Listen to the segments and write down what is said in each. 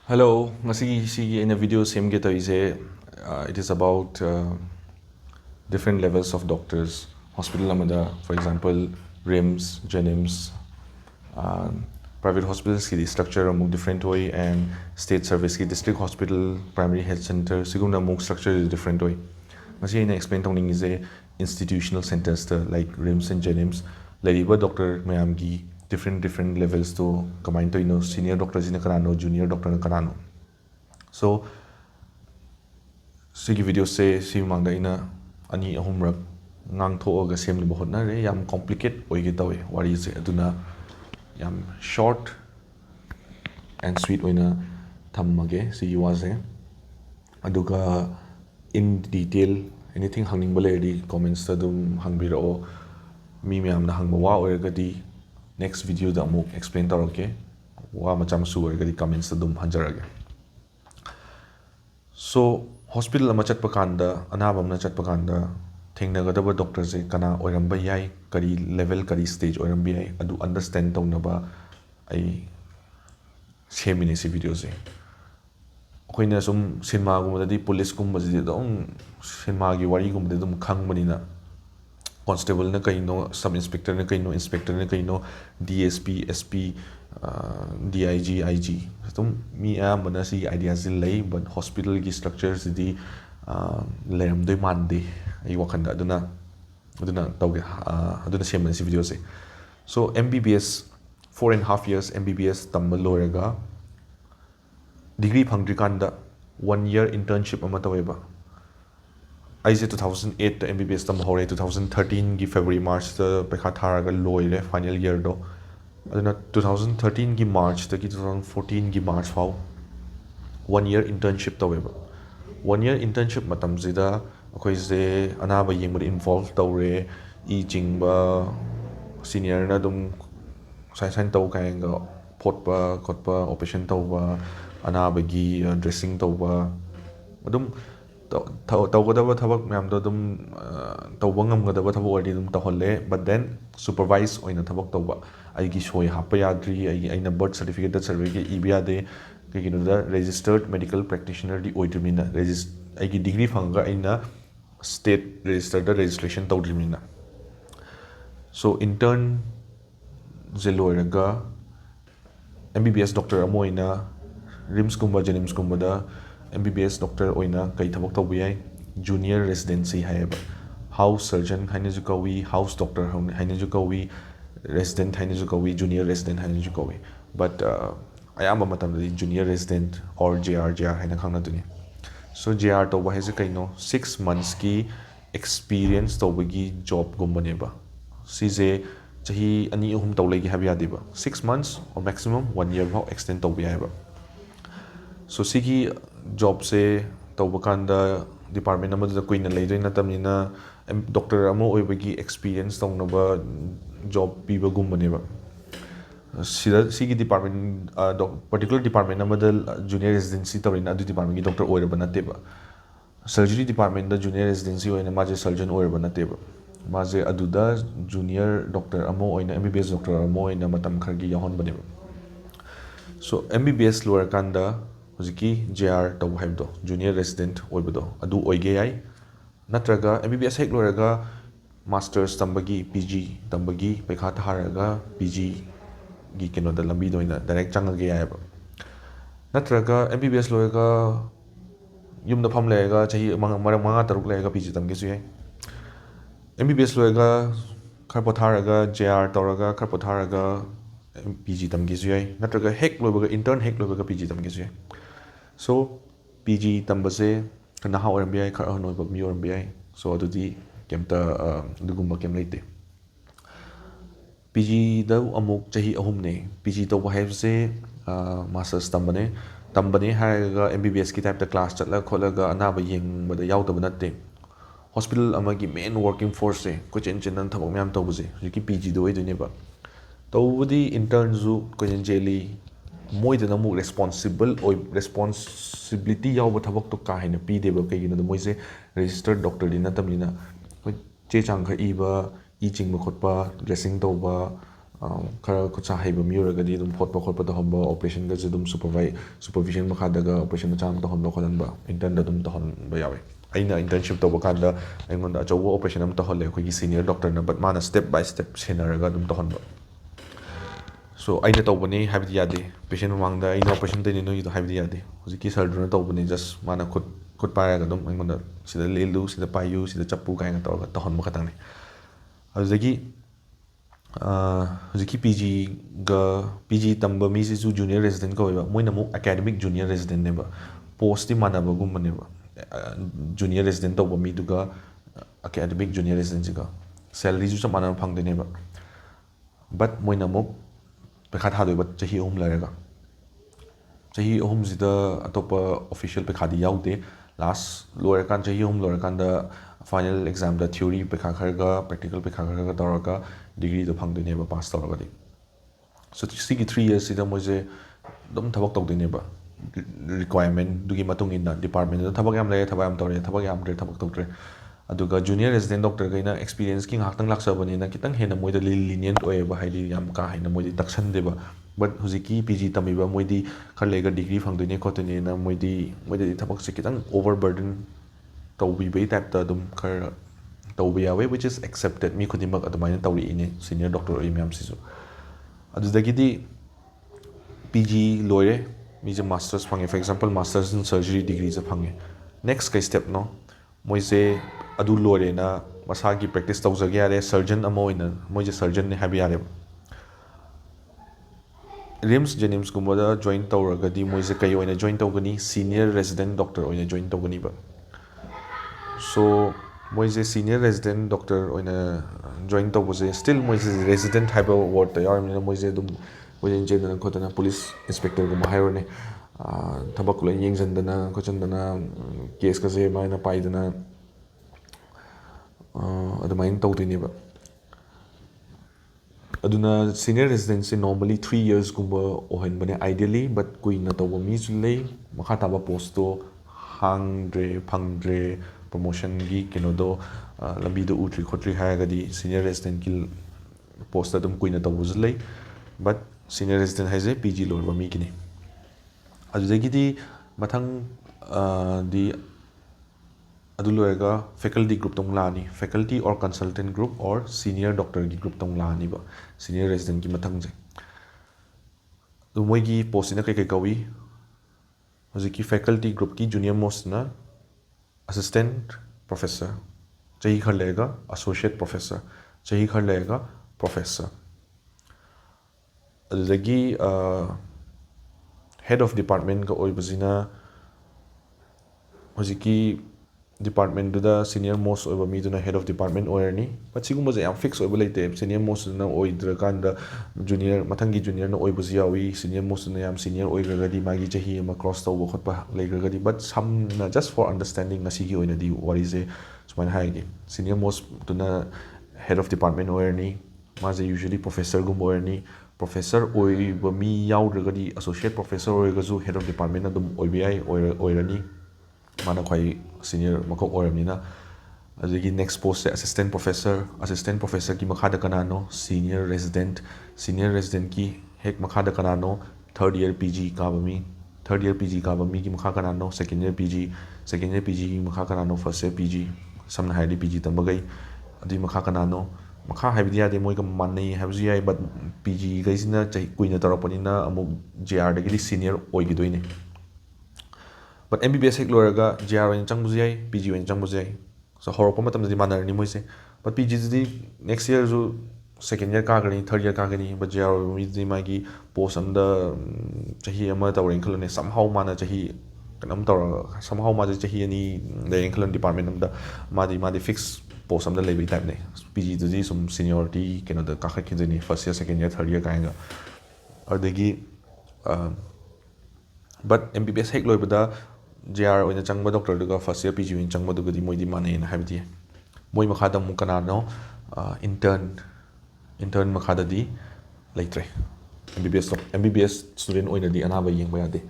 Hello, ngasi in a video same get it is about different levels of doctors. Hospital amada, for example, RIMS, JNIMS, uh, private hospitals ki structure among different way and state service ki district hospital, primary health center, sigunda among structure is different way. Ngasi ina explain tong is a institutional centers like RIMS and JNIMS. Lariba doctor mayam ki different levels to combine to senior doctors in kanano, junior doctor in kanano. So sigi video se si mangda ina ani ahumrak ngang thoga sem li bahot na re yam complicate oige tawe wari se aduna yam short and sweet oina thammage sigi wase aduga in detail anything hangning bale di comments ta dum hangbira o mi myam na hangba wa oirgadi next video da amuk explain taroke wa macham su oirgadi comments ta dum hanjarage. So hospital ama chatpa kanda anabam na chatpa kanda thengnagadaba doctor se kana oiramba yai kari level kari stage oiramba yai adu understand tawnaba ai semine si video se koina sum cinema gumada di police gumba di dong cinema gi wari gumba dum khangbanina constable na kaino sub inspector na kaino inspector na kaino DSP SP DIG IG tum mi amana si ideas lay but hospital gi structures di layam doi mande ai wakanda aduna tawge aduna same si video se. So MBBS 4.5 years MBBS tamba loraga degree phangdrikanda 1 year internship ama taweba I say 2008 to MBBS tam hore 2013 gi February March the pekha tharaga loire final year do aduna 2013 gi March to 2014 gi March fau 1 year internship taweba 1 year internship matam zida akoi se anaba yengba involve tawre I jingba senior na dum sign taw kainga photpa khotpa operation tawba anaba gi dressing tawba adum tawgadaba thabak myam do dum tawbangam gadaba thabak ordi dum taholle but then supervise oina thabak tawba ai gi soi hapa yadri ai aina birth certificate that certificate ibya de kigino da registered medical practitioner di oidrimina ai gi degree phanga aina state registered registration tawdrimina. So intern zeloiraga MBBS doctor amoina RIMS kumba JNIMS kumba da MBBS doctor oina kai thabak tawbi ai junior residency hayaba house surgeon haina ju kawi house doctor haina ju kawi resident haina ju kawi junior resident haina ju kawi but ayamba matam di junior resident or JR haina khangna duni. So JR to ba hese kaino 6 months ki experience to bagi job gumbane ba size chahi ani ahum tawlegi habya diba 6 months or maximum 1 year how extend to bi ba. So sigi job se tawbakanda department amada kuina leidoi natamina doctor amo oibagi experience tawnaba job piba gumbane ba sigi department particular department amada junior residency tawrina adu department gi doctor oiraba nateba surgery department da junior residency oina maje surgeon oiraba nateba maje aduda junior doctor amo oina MBBS doctor amo oina matam khargi yahon bane. So MBBS lower kanda hujiki JR taw haibdo junior resident oibdo adu oige ai natraga MBBS hek loraga masters tambagi PG tambagi pekha tharaga PG gi keno da lambi doina direct changage ai ba natraga MBBS loraga yumda pham lega chahi manga taruk lega PG tamge su ai MBBS loraga kharpo tharaga JR tawraga kharpo tharaga PG tamge su ai natraga hek lobaga intern hek lobaga PG tamge su ai. So PG tambase kana ha oram bi khar noi bak mi oram bi so adudi kemta dugumba kem leite PG da amuk chahi ahum ne PG to wahib se masters tambane haraga MBBS ki type ta class chatla kholaga anaba yeng bada yaw tabana te hospital amagi main working force se ko chen nan thabak myam tawbuse ki PG do idune ba tawudi intern zu ko jeli moidana mu responsibility yaw thabak to ka haina pi deba kaigino moise registered doctor dina tamina che chang kha iba chingba khotpa dressing tawba khara kutsa haiba mi oragadi dum photpa khotpa tahonba operation ga dum supervision makhadaga operation macha am tahonba kholanba intern da dum tahonba yawe aina internship tawba kanda aingonda achawa operation am taholle khoi senior doctor na but mana step by step senaraga dum tahonba so aina tawbani habdi yade patient mangda aina operation tani no ido habdi yade hujiki surgery tawbani just mana khut paraga dum aingonda sida lelu sida payu sida chapu kainga tawga tahonba khatang ne adagi hujiki PG tamba mi si junior resident ko ba moina mu academic junior resident ne ba post ti mana ba gum ne ba junior resident tawba mi duga academic junior resident ga salary ju samana phang de ne ba but moina mu pekha thadoi ba chahi ahum laraga chahi ahum sida atopa official pekha di yaude last lower kan chahi ahum lower kan da final exam da theory pekha kharga practical pekha kharga tawraga degree do phang de ne ba pass tawraga di so sigi 3 years sida moje dum thabak tawde ne ba requirement dugi matung inna department da thabak yam lay thabak yam tawre thabak yam dre thabak tawtre aduga junior resident doctor gaina experience king haktang laksabani na kitang hena moida lenient oye ba haili yam ka haina moidi taksan deba but huziki PG tamiba moidi kharlega degree phangdine khotene na moidi thabak se kitang overburden tawbi be type ta dum khar tawbi yawe which is accepted mi khudimak adumaina tawri ine senior doctor oy myam sisu adudagidi PG loire mi je masters phange for example masters in surgery degree je phange next kai step no moise adu lore na masagi practice tawjage yare surgeon amoina moise surgeon ne habi yare RIMS JNIMS gumada join tawragadi moise kai oina join tawgani senior resident doctor oina join tawgani ba so moise senior resident doctor oina join tawbose still moise resident haba ward ta yarmina moise dum moise engineer khotana police inspector gum hairone thabak lo yengjandana khochandana case ka je maina paidana adumain tawdineba aduna senior residency normally 3 years gumba ohen bane ideally but kuina tawba mi julei makha taba post to hangdre phangdre promotion gi kino do lambi do utri khotri hagadi senior resident ki post adum kuina tawba julei but senior resident haise PG lorba mi kini adugidi mathang di adulorega faculty group tong lani faculty or consultant group or senior doctor gi group tong lani ba senior resident ki mathang je du moi gi post ina kai kawi hojiki faculty group ki junior most na assistant professor chahi khar lega associate professor chahi khar lega professor adagi head of department ka oibazina hojiki department da senior most oiba mi duna head of department oirani but sigum baje am fix oiba leite senior most na oidra kanda junior mathangi junior na oiba yawi senior most na yam senior oiga di magi jahi ma cross taw khotpa leiga di but some na just for understanding ngasi gi oina di what is a sman haigi senior most tuna head of department oirani maje usually professor gum oirani professor oiba mi yaudra di associate professor oiga zu head of department na dum oibi oirani mana khoi senior makok oramnina adigi next post se assistant professor ki makha da kanano senior resident ki hek makha da kanano third year PG ka bami ki makha kanano second year PG ki makha kanano first year PG samna haidi PG tambagai adi makha kanano makha haibidi ade moi ka manai habji ai but PG gaisina chai kuina taropanina amuk JR dagi senior oigidoine but MBBS hek loraga JR oin changbuji ai PG oin changbuji ai so horokpa matam di manar ni moise but PG di next year ju second year ka gani third year ka gani but JR mi di magi post am da chahi ama tawring khlone somehow mana chahi kanam tawra somehow ma chahi ani the khlon department am da madi fix post am da lebi type ne PG di some seniority keno da ka kha kinjani first year second year third year ka nga adegi but MBBS hek loibada JR oina changba doctor duga first year PG oin changba duga di moi di mane na habidi moi makhada mu kana no intern makhada di laitre MBBS student oina di anaba yengba yade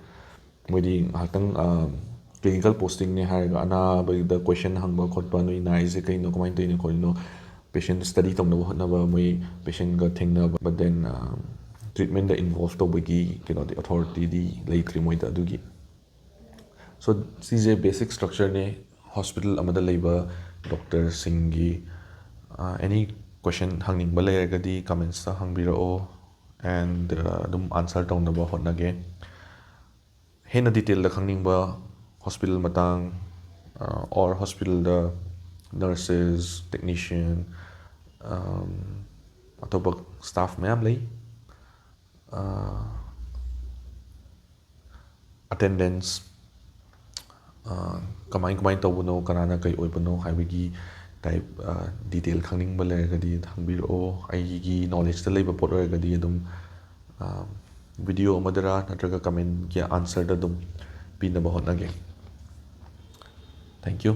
moi di hatang clinical posting ne haraga anaba da question hangba khotpa no inai se kaino comment to ine khorino patient study ꯇꯧꯅꯕ ꯍꯣꯠꯅꯕ ꯃꯣꯏ patientꯒ ꯊꯦꯡꯅꯕ but then treatmentꯗ involve ꯇꯧꯕꯒꯤ ꯀꯩꯅꯣꯗꯤ authorityꯗꯤ ꯂꯩꯇ꯭ꯔꯤ ꯃꯣꯏꯗ ꯑꯗꯨꯒꯤ so ꯁꯤꯁꯦ basic structureꯅꯦ hospital ꯑꯃꯗ ꯂꯩꯕ doctorꯁꯤꯡꯒꯤ any question ꯍꯪꯅꯤꯡꯕ ꯂꯩꯔꯒꯗꯤ commentsꯇ ꯍꯪꯕꯤꯔꯛꯑꯣ and ꯑꯗꯨꯝ answer ꯇꯧꯅꯕ ꯍꯣꯠꯅꯒꯦ ꯍꯦꯟꯅ ꯗꯤꯇꯦꯜꯗ ꯈꯪꯅꯤꯡꯕ hospital matang or hospitalꯗ nurses technician ꯑꯇꯣꯞꯄ staff ꯃꯌꯥꯝ ꯂꯩ attendance ꯀꯃꯥꯏ ꯇꯧꯕꯅꯣ ꯀꯅꯥꯅ ꯀꯩ ꯑꯣꯏꯕꯅꯣ ꯍꯥꯏꯕꯒꯤ ꯇꯥꯏꯞ ꯗꯤꯇꯦꯜ ꯈꯪꯅꯤꯡꯕ ꯂꯩꯔꯒꯗꯤ ꯍꯪꯕꯤꯔꯛꯑꯣ ꯑꯩꯒꯤ ꯅꯣꯂꯦꯖꯇ ꯂꯩꯕ ꯄꯣꯠ ꯑꯣꯏꯔꯒꯗꯤ ꯑꯗꯨꯝ ꯚꯤꯗꯤꯑꯣ ꯑꯃꯗꯔ ꯅꯠꯇ꯭ꯔꯒ ꯀꯃꯦꯟꯒꯤ ꯑꯟꯁꯔꯗ ꯑꯗꯨꯝ ꯄꯤꯅꯕ ꯍꯣꯠꯅꯒꯦ ꯊꯦꯡꯛ ꯌꯨ